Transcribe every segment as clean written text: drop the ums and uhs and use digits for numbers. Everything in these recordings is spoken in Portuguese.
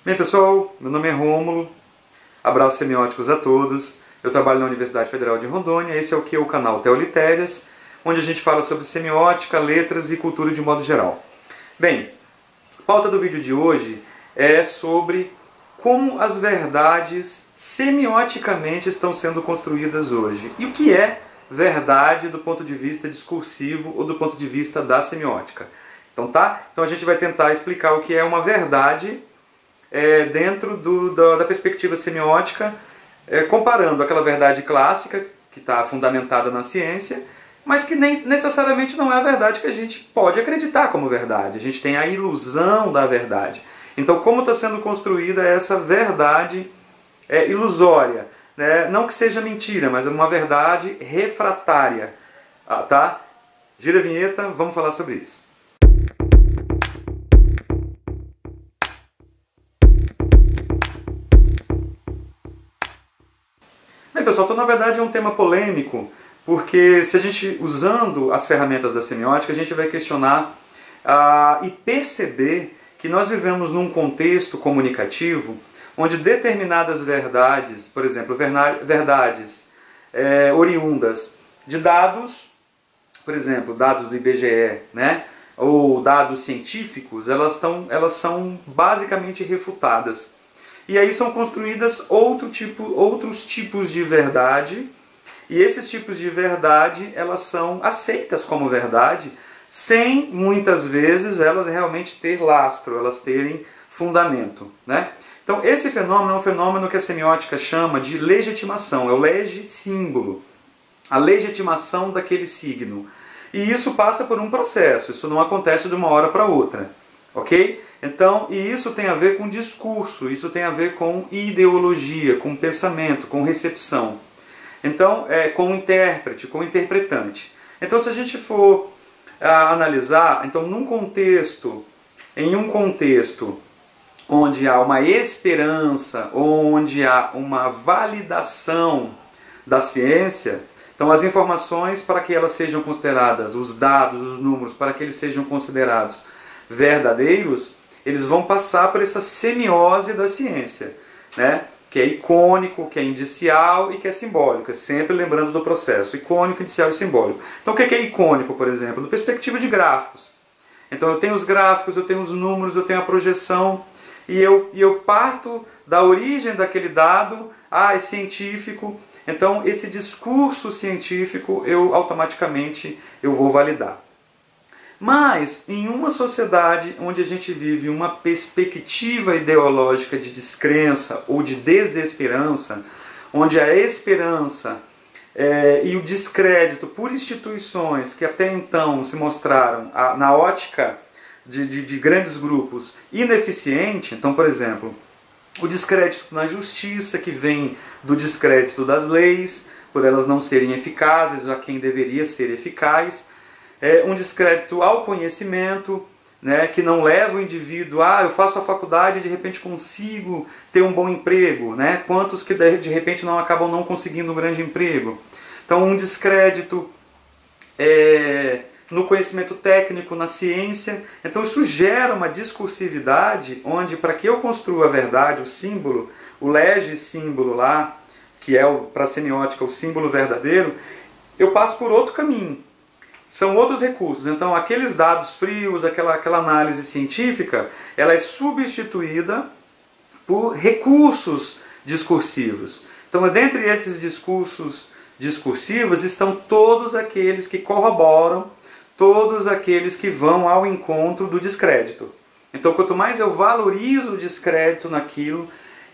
Bem, pessoal, meu nome é Rômulo, abraços semióticos a todos. Eu trabalho na Universidade Federal de Rondônia. Esse é o canal Teolitérias, onde a gente fala sobre semiótica, letras e cultura de modo geral. Bem, a pauta do vídeo de hoje é sobre como as verdades semioticamente estão sendo construídas hoje. E o que é verdade do ponto de vista discursivo ou do ponto de vista da semiótica. Então a gente vai tentar explicar o que é uma verdade dentro da perspectiva semiótica, comparando aquela verdade clássica, que está fundamentada na ciência, mas que nem necessariamente não é a verdade que a gente pode acreditar como verdade. A gente tem a ilusão da verdade. Então, como está sendo construída essa verdade ilusória? Né? Não que seja mentira, mas é uma verdade refratária. Tá? Gira a vinheta, vamos falar sobre isso. Bem, pessoal, então na verdade é um tema polêmico, porque se a gente, usando as ferramentas da semiótica, a gente vai questionar e perceber que nós vivemos num contexto comunicativo onde determinadas verdades, por exemplo, verdades oriundas de dados, por exemplo, dados do IBGE, né, ou dados científicos, elas são basicamente refutadas. E aí são construídas outros tipos de verdade, e esses tipos de verdade elas são aceitas como verdade, sem muitas vezes elas realmente ter lastro, elas terem fundamento, né? Então esse fenômeno é um fenômeno que a semiótica chama de legitimação, é o lege-símbolo, a legitimação daquele signo. E isso passa por um processo, isso não acontece de uma hora para outra. Ok? Então, e isso tem a ver com discurso, isso tem a ver com ideologia, com pensamento, com recepção. Então, com o intérprete, com o interpretante. Então, se a gente for analisar, então, em um contexto onde há uma esperança, onde há uma validação da ciência, então as informações, para que elas sejam consideradas, os dados, os números, para que eles sejam considerados verdadeiros, eles vão passar por essa semiose da ciência, né? Que é icônico, que é indicial e que é simbólico, sempre lembrando do processo, icônico, indicial e simbólico. Então o que é icônico, por exemplo? Da perspectiva de gráficos. Então eu tenho os gráficos, eu tenho os números, eu tenho a projeção, e eu parto da origem daquele dado, é científico, então esse discurso científico eu automaticamente vou validar. Mas, em uma sociedade onde a gente vive uma perspectiva ideológica de descrença ou de desesperança, onde a esperança e o descrédito por instituições que até então se mostraram, na ótica de grandes grupos, ineficiente, então, por exemplo, o descrédito na justiça, que vem do descrédito das leis, por elas não serem eficazes a quem deveria ser eficaz, um descrédito ao conhecimento, né, que não leva o indivíduo eu faço a faculdade e de repente consigo ter um bom emprego, né? Quantos que de repente acabam não conseguindo um grande emprego. Então um descrédito no conhecimento técnico, na ciência. Então isso gera uma discursividade onde, para que eu construa a verdade, o símbolo, o lege-símbolo lá, que é para a semiótica o símbolo verdadeiro, eu passo por outro caminho. São outros recursos. Então, aqueles dados frios, aquela análise científica, ela é substituída por recursos discursivos. Então, dentre esses discursos discursivos estão todos aqueles que corroboram, todos aqueles que vão ao encontro do descrédito. Então, quanto mais eu valorizo o descrédito naquilo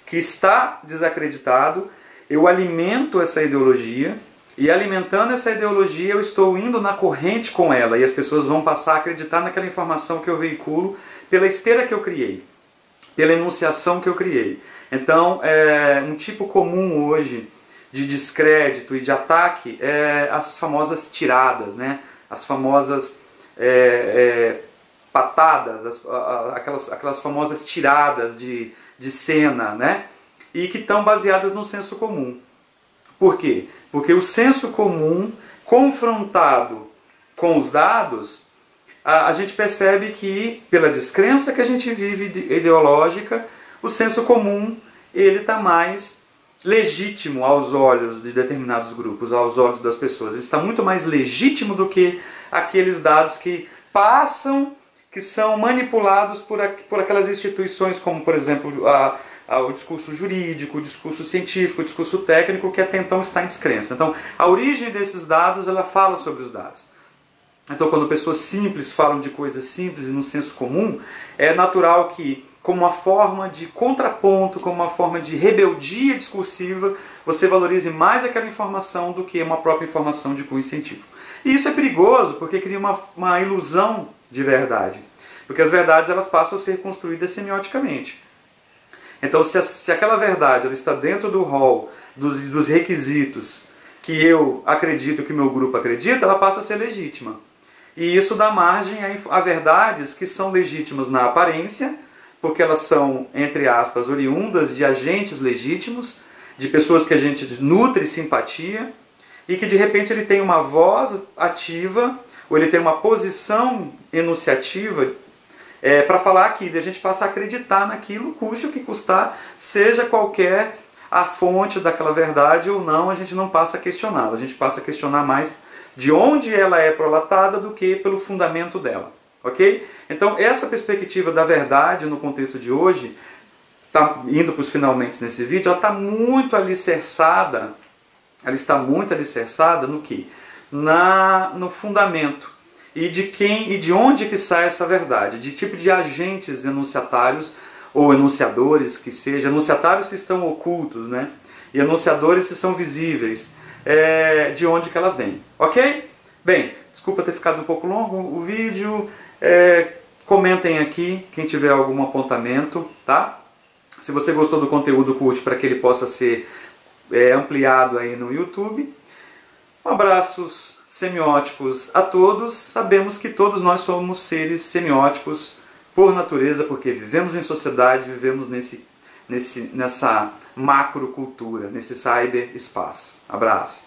que está desacreditado, eu alimento essa ideologia. E alimentando essa ideologia, eu estou indo na corrente com ela, e as pessoas vão passar a acreditar naquela informação que eu veiculo pela esteira que eu criei, pela enunciação que eu criei. Então, um tipo comum hoje de descrédito e de ataque é as famosas tiradas, né? As famosas patadas, aquelas famosas tiradas de cena, né? E que estão baseadas no senso comum. Por quê? Porque o senso comum, confrontado com os dados, a gente percebe que, pela descrença que a gente vive ideológica, o senso comum ele está mais legítimo aos olhos de determinados grupos, aos olhos das pessoas. Ele está muito mais legítimo do que aqueles dados que passam, que são manipulados por aquelas instituições como, por exemplo, o discurso jurídico, o discurso científico, o discurso técnico, que até então está em descrença. Então, a origem desses dados, ela fala sobre os dados. Então, quando pessoas simples falam de coisas simples e no senso comum, é natural que, como uma forma de contraponto, como uma forma de rebeldia discursiva, você valorize mais aquela informação do que uma própria informação de cunho científico. E isso é perigoso, porque cria uma ilusão de verdade. Porque as verdades elas passam a ser construídas semioticamente. Então, se aquela verdade ela está dentro do rol dos requisitos que eu acredito, que o meu grupo acredita, ela passa a ser legítima. E isso dá margem a verdades que são legítimas na aparência, porque elas são, entre aspas, oriundas de agentes legítimos, de pessoas que a gente nutre simpatia, e que de repente ele tem uma voz ativa, ou ele tem uma posição enunciativa para falar aquilo, e a gente passa a acreditar naquilo, custe o que custar, seja qualquer a fonte daquela verdade ou não, a gente não passa a questioná-la, a gente passa a questionar mais de onde ela é prolatada do que pelo fundamento dela, ok? Então essa perspectiva da verdade no contexto de hoje, tá indo para os finalmente nesse vídeo, ela está muito alicerçada, ela está muito alicerçada no quê? No fundamento. E de quem e de onde que sai essa verdade? De tipo de agentes enunciatários ou enunciadores que sejam. Enunciatários se estão ocultos, né? E enunciadores se são visíveis. De onde que ela vem, ok? Bem, desculpa ter ficado um pouco longo o vídeo. Comentem aqui quem tiver algum apontamento, tá? Se você gostou do conteúdo, curte para que ele possa ser ampliado aí no YouTube. Abraços semióticos a todos. Sabemos que todos nós somos seres semióticos por natureza, porque vivemos em sociedade, vivemos nessa macrocultura, nesse cyberespaço. Abraço.